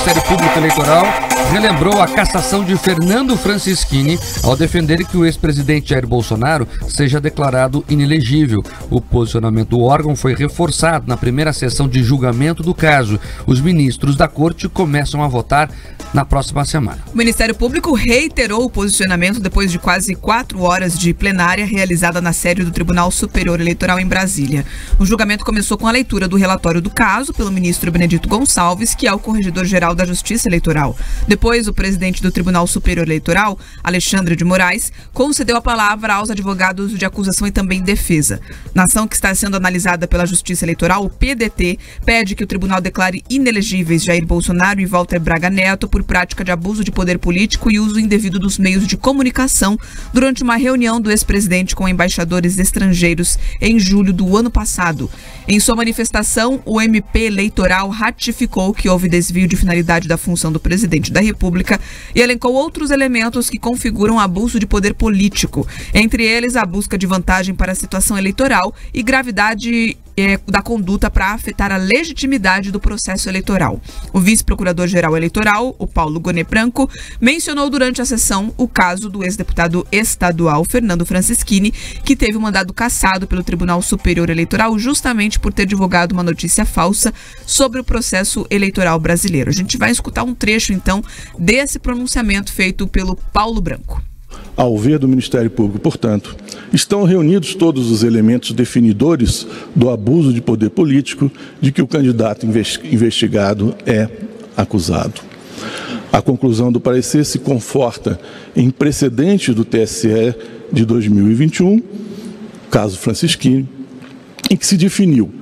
Ministério Público Eleitoral relembrou a cassação de Fernando Francischini ao defender que o ex-presidente Jair Bolsonaro seja declarado inelegível. O posicionamento do órgão foi reforçado na primeira sessão de julgamento do caso. Os ministros da Corte começam a votar na próxima semana. O Ministério Público reiterou o posicionamento depois de quase 4 horas de plenária realizada na sede do Tribunal Superior Eleitoral em Brasília. O julgamento começou com a leitura do relatório do caso pelo ministro Benedito Gonçalves, que é o corregedor-geral da Justiça Eleitoral. Depois, o presidente do Tribunal Superior Eleitoral, Alexandre de Moraes, concedeu a palavra aos advogados de acusação e também defesa. Na ação que está sendo analisada pela Justiça Eleitoral, o PDT pede que o tribunal declare inelegíveis Jair Bolsonaro e Walter Braga Neto por prática de abuso de poder político e uso indevido dos meios de comunicação durante uma reunião do ex-presidente com embaixadores estrangeiros em julho do ano passado. Em sua manifestação, o MP eleitoral ratificou que houve desvio de finalidade da função do presidente da República e elencou outros elementos que configuram abuso de poder político, entre eles a busca de vantagem para a situação eleitoral e gravidade da conduta para afetar a legitimidade do processo eleitoral. O vice-procurador-geral eleitoral, o Paulo Gonet Branco, mencionou durante a sessão o caso do ex-deputado estadual Fernando Francischini, que teve o mandado cassado pelo Tribunal Superior Eleitoral justamente por ter divulgado uma notícia falsa sobre o processo eleitoral brasileiro. A gente vai escutar um trecho, então, desse pronunciamento feito pelo Paulo Branco. Ao ver do Ministério Público, portanto, estão reunidos todos os elementos definidores do abuso de poder político de que o candidato investigado é acusado. A conclusão do parecer se conforta em precedentes do TSE de 2021, caso Francischini, em que se definiu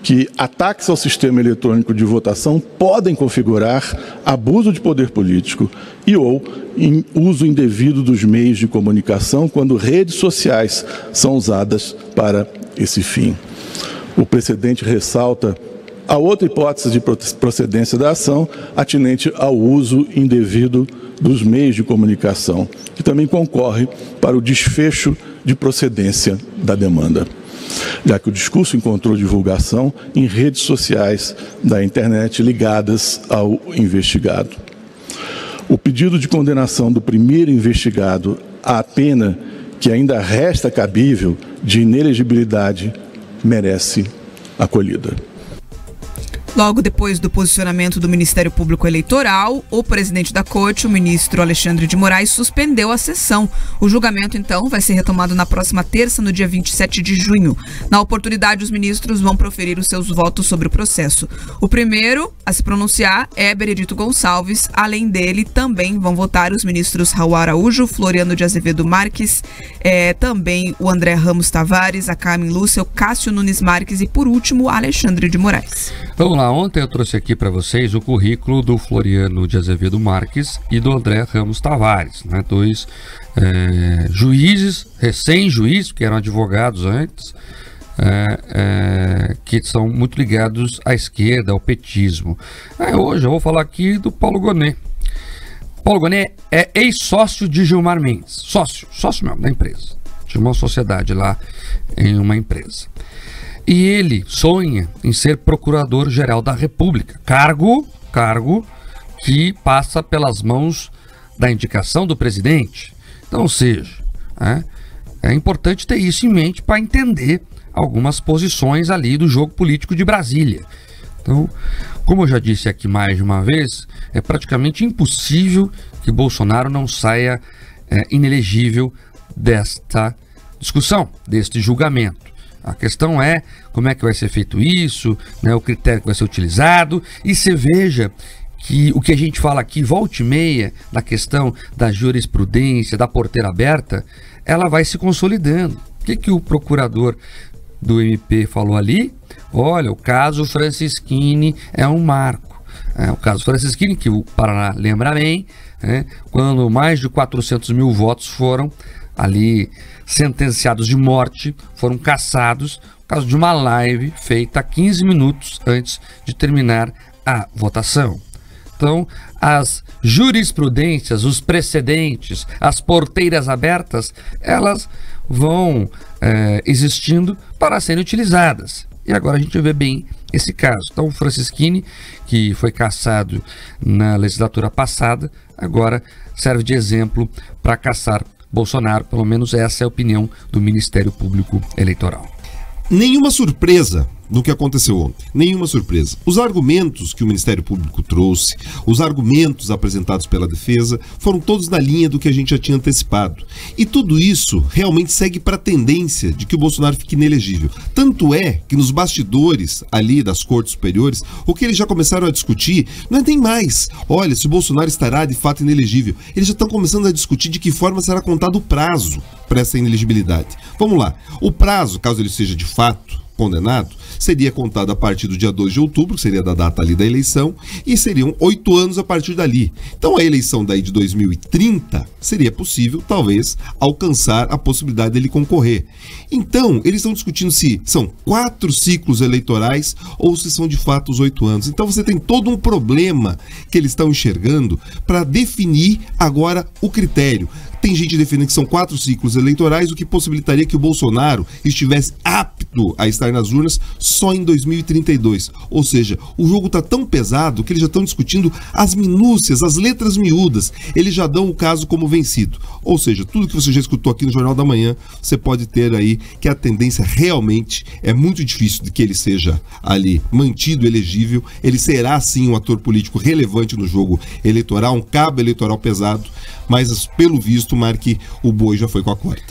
que ataques ao sistema eletrônico de votação podem configurar abuso de poder político e ou uso indevido dos meios de comunicação quando redes sociais são usadas para esse fim. O precedente ressalta a outra hipótese de procedência da ação atinente ao uso indevido dos meios de comunicação, que também concorre para o desfecho de procedência da demanda, já que o discurso encontrou divulgação em redes sociais da internet ligadas ao investigado. O pedido de condenação do primeiro investigado à pena que ainda resta cabível de inelegibilidade merece acolhida. Logo depois do posicionamento do Ministério Público Eleitoral, o presidente da Corte, o ministro Alexandre de Moraes, suspendeu a sessão. O julgamento, então, vai ser retomado na próxima terça, no dia 27 de junho. Na oportunidade, os ministros vão proferir os seus votos sobre o processo. O primeiro a se pronunciar é Benedito Gonçalves. Além dele, também vão votar os ministros Raul Araújo, Floriano de Azevedo Marques, também o André Ramos Tavares, a Carmen Lúcia, o Cássio Nunes Marques e, por último, Alexandre de Moraes. Vamos lá, ontem eu trouxe aqui para vocês o currículo do Floriano de Azevedo Marques e do André Ramos Tavares, né? Dois juízes, recém-juízes, que eram advogados antes, que são muito ligados à esquerda, ao petismo. Hoje eu vou falar aqui do Paulo Gonet. Paulo Gonet é ex-sócio de Gilmar Mendes, sócio mesmo da empresa. Tinha uma sociedade lá em uma empresa. E ele sonha em ser procurador-geral da República, cargo que passa pelas mãos da indicação do presidente. Então, ou seja, é importante ter isso em mente para entender algumas posições ali do jogo político de Brasília. Então, como eu já disse aqui mais de uma vez, é praticamente impossível que Bolsonaro não saia inelegível desta discussão, deste julgamento. A questão é como é que vai ser feito isso, né, o critério que vai ser utilizado, e você veja que o que a gente fala aqui, volta e meia, da questão da jurisprudência, da porteira aberta, ela vai se consolidando. O que o procurador do MP falou ali? Olha, o caso Francischini é um marco. O caso Francischini, que o Paraná lembra bem, quando mais de 400 mil votos foram ali sentenciados de morte, foram cassados por causa de uma live feita 15 minutos antes de terminar a votação. Então, as jurisprudências, os precedentes, as porteiras abertas, elas vão existindo para serem utilizadas. e agora a gente vê bem esse caso. Então o Francisquini, que foi cassado na legislatura passada, agora serve de exemplo para caçar Bolsonaro, pelo menos essa é a opinião do Ministério Público Eleitoral. Nenhuma surpresa no que aconteceu ontem, nenhuma surpresa. Os argumentos que o Ministério Público trouxe, os argumentos apresentados pela defesa, foram todos na linha do que a gente já tinha antecipado. E tudo isso realmente segue para a tendência de que o Bolsonaro fique inelegível. Tanto é que nos bastidores ali das cortes superiores, o que eles já começaram a discutir não é nem mais, olha, se o Bolsonaro estará de fato inelegível. Eles já estão começando a discutir de que forma será contado o prazo para essa inelegibilidade. Vamos lá, o prazo, caso ele seja de fato condenado, seria contado a partir do dia 2 de outubro, que seria da data ali da eleição, e seriam 8 anos a partir dali. Então a eleição daí de 2030 seria possível, talvez, alcançar a possibilidade dele concorrer. Então, eles estão discutindo se são 4 ciclos eleitorais ou se são de fato os 8 anos. Então você tem todo um problema que eles estão enxergando para definir agora o critério. Tem gente defendendo que são 4 ciclos eleitorais, o que possibilitaria que o Bolsonaro estivesse apto a estar nas urnas só em 2032. Ou seja, o jogo está tão pesado que eles já estão discutindo as minúcias, as letras miúdas. Eles já dão o caso como vencido. Ou seja, tudo que você já escutou aqui no Jornal da Manhã, você pode ter aí que a tendência realmente é muito difícil de que ele seja ali mantido elegível. Ele será sim um ator político relevante no jogo eleitoral, um cabo eleitoral pesado, mas pelo visto, Marque, o boi já foi com a corda.